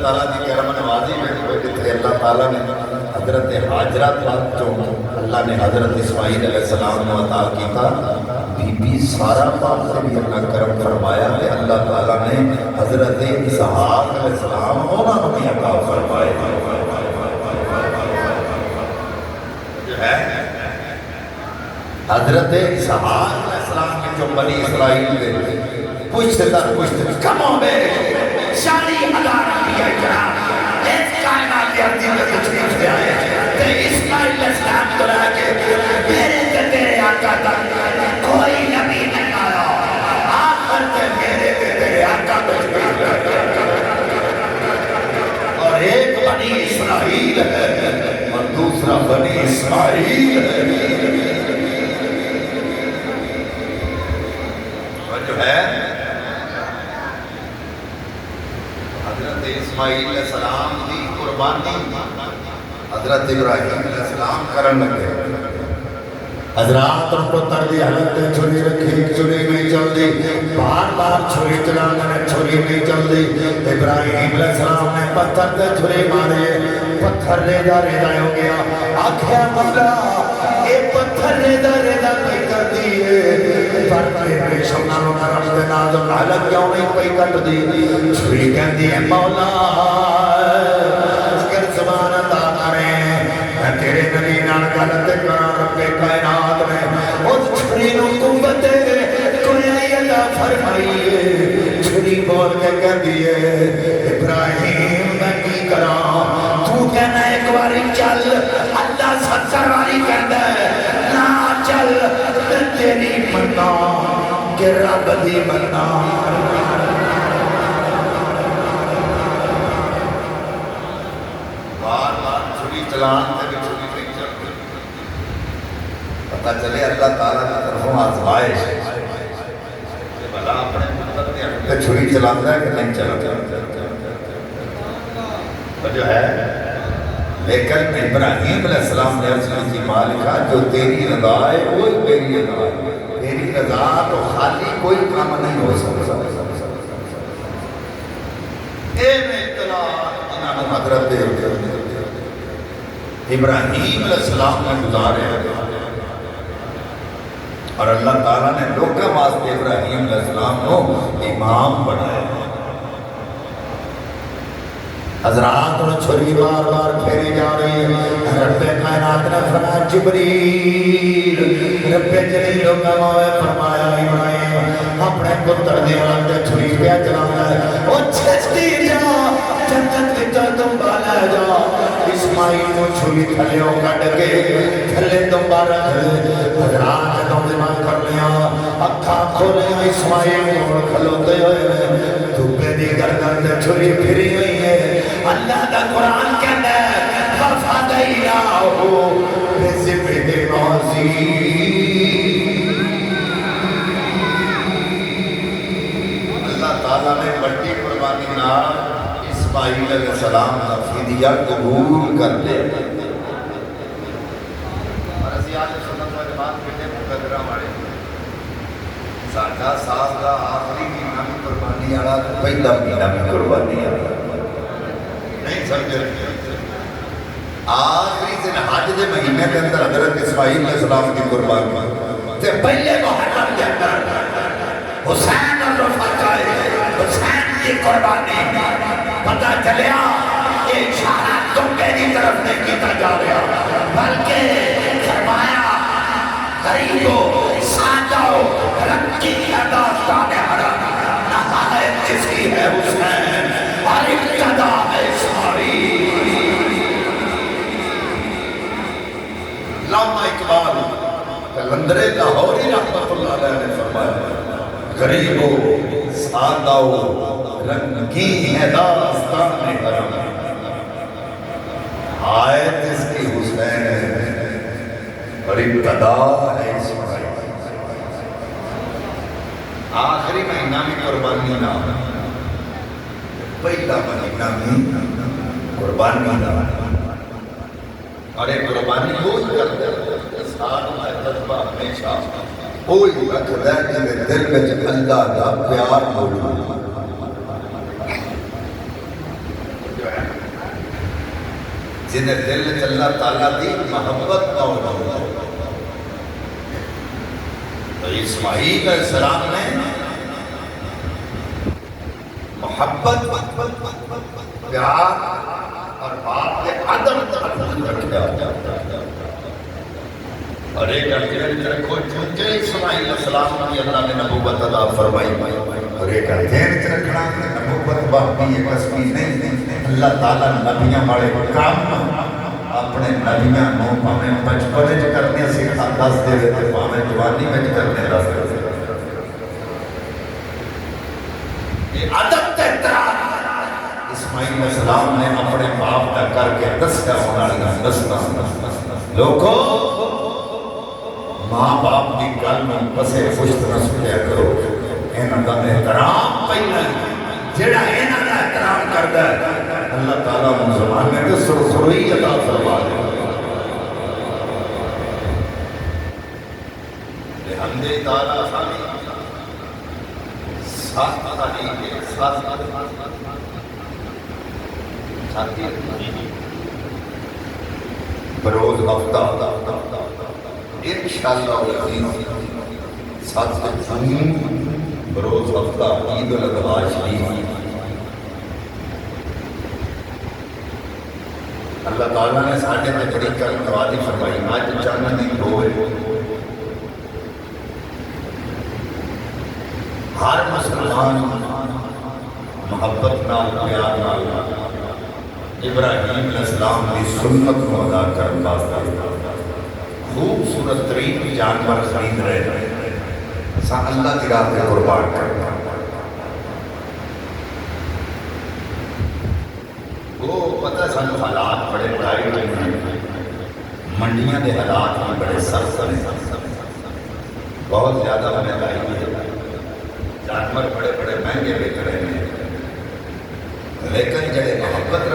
تعالیٰ کی کرم نوازی میں جتنے اللہ تعالیٰ نے حضرت حاجرہ پاک جو اللہ نے حضرت اسماعیل علیہ السلام کو عطا کیتا بی بی سارا پاک سے بھی اللہ کرم فرمایا کہ اللہ تعالیٰ نے حضرت اسحاق علیہ السلام ہونا بھی عطا فرمایا جو ہے حضرت اسحاق علیہ السلام کے جو بنی اسرائیل کے پشت در پشت کم ہو گئے 40,000 انبیاء کرام اس کائنات کی عرضی میں تشریف لے آئے کہ اسماعیل علیہ السلام تو رہا کہ میرے سے تیرے آقا تک کوئی نبی نہیں آیا آخر سے میرے سے تیرے آقا تشریف لے آئے اور ایک بنی اسرائیل ہے اور دوسرا بنی اسماعیل ہے اور جو ہے حضرت اسماعیل علیہ السلام کی قربانی حضرت ابراہیم علیہ السلام کرن لگے حضرات ان کو تردی حالت میں چھری رکھی چھری نہیں چل دی بار بار چھری چلانا ہے چھری نہیں چل دی ابراہیم علیہ السلام نے پتھر سے چھری مارے پتھر ریدہ ہو گیا آکھیا مولا یہ پتھر ریدہ پہ کر دیئے پر پہ شمنانوں کا رمض نازم حالت کیوں نہیں پہ کٹ دی چھری کہہ دیئے مولا اگر زبان عطا کریں میں تیرے نبی نال غلط کرا رب کائنات میں اس چھری نو قوت کوئی عطا فرمائیے چھری بول کے کہہ دیئے ابراہیم میں کی کراں تو کہنا ایک باری چل اللہ 70 باری کہتا ہے نہ چل تیری مننا کہ رب دی مننا بار بار چھری چلان تے بھی چھری نہیں چلتی پتہ چلے اللہ تعالیٰ کی طرفوں آزمائش کہ بھلا اپنے مطلب تے چھری چلاتا ہے کہ نہیں چلاتا جو ہے لیکن ابراہیم علیہ السلام نے اس کی مالکہ جو تیری رضا ہے وہی میری رضا ہے تیری رضا تو خالی کوئی کام نہیں ہو سکتا اے میں اطلاع انہوں نے حضرت ابراہیم علیہ السلام نے گزارے اور اللہ تعالیٰ نے لوگوں واسطے ابراہیم علیہ السلام کو امام بنایا حضرات اور چھری بار بار پھیری جا رہی ہے رب کائنات نے فرمایا جبریل رب جلیل و کماوے فرمایا ابراہیم اپنے پتر دیوان تے چھری پہ چلانا ہے او چھتی جا جنت کی تم بالا جا اسماعیل کو چھری تھلیوں کٹ کے تھلے تم بارا حضرات تم دماغ کر لیا اکھا کھولیا اسماعیل کو کھلوتے ہوئے دھوپے دی گردن تے چھری پھری ہوئی ہے اللہ کا قرآن کہتا ہے فَفَدَيْنَاهُ بِذِبْحٍ عَظِيمٍ اللہ تعالیٰ نے بڑی قربانی نام اسماعیل علیہ السلام کا فدیہ قبول کر لے اور اسی آج سنت و جماعت بیٹے مقدرہ مارے ساڑھا ساس کا آخری مہینہ میں قربانی آڑا پہلا مہینہ میں قربانی آڑا نہیں سمجھ رہے آخری دن حج دے مہینے کے اندر حضرت اسماعیل علیہ السلام کی قربانی تے پہلے محرم کے اندر حسین اور رفعت حسین کی قربانی پتہ چلیا یہ اشارہ تمہیں کی طرف نہیں کیتا جا رہا بلکہ فرمایا غریبو ساداؤ رنگی داستان حرم نہایت جس کی ہے حسین اور ابتدا ہے اسماعیل علامہ اقبال کلندر لاہوری رحمت اللہ علیہ نے فرمایا غریبو ساداؤ رنگی ہے داستان حرم آیت اس کی حسین اور ابتدا ہے اسماعیل آخری مہینہ میں قربانی نہ پہلا مہینہ میں قربانی نہ اور ایک قربانی ہوئی کرتے ہیں ساتھ میں جذبہ ہمیشہ ہوئی رکھتا ہے جنہیں دل میں اللہ کا پیار موجود جنہیں دل میں اللہ تعالیٰ دی محبت موجود ہو. تو اسماعیل علیہ السلام نے محبت پیار اور باپ کے عدم رکھا. اور ایک ذہن رکھو چونکہ اسماعیل علیہ السلام کی اللہ نے نبوت عطا فرمائی. اور ایک ذہن رکھنا کہ نبوت باقی کسبی نہیں. اللہ تعالیٰ نبیاں والے کام اپنے نبیاں نو پاویں بچپن وچ کرنے سکھا دس دے تے پاویں جوانی وچ کرنے دس دے. یہ ادب تے احترام اسماعیل علیہ السلام نے اپنے باپ کا کر کے دسیا ہونا دسنا. لوگوں ماں باپ کی گل میں پسے پشت نہ سنیا کرو. انہاں دا احترام پہلا جڑا انہاں دا احترام کردا ہے اللہ تعالیٰ نے زمانے میں سرسروئی عطا فرما دے. بحمد تعالیٰ خالی ساتھ خالی کے ساتھ ساتھی بروز ہفتہ انشاءاللہ العظیم ساتھ بروز ہفتہ عید الاضحیٰ شریف اللہ تعالیٰ نے ساڑھے میں بڑی کرم نوازی فرمائی. آج چاند دن ہوئے ہر مسلمان محبت نال پیار نال ابراہیم علیہ السلام کی سنت کو ادا کرنے واسطے خوبصورت ترین جانور خرید رہے ہیں. اللہ کی راہ پہ قربان کرنا. وہ پتہ سن حالات بڑے ٹائٹ ہیں. منڈیاں دے حالات بھی بڑے سخت ہیں. بہت زیادہ مہنگائی ہے. جانور بڑے بڑے مہنگے بک رہے ہیں. لیکن جڑے محبت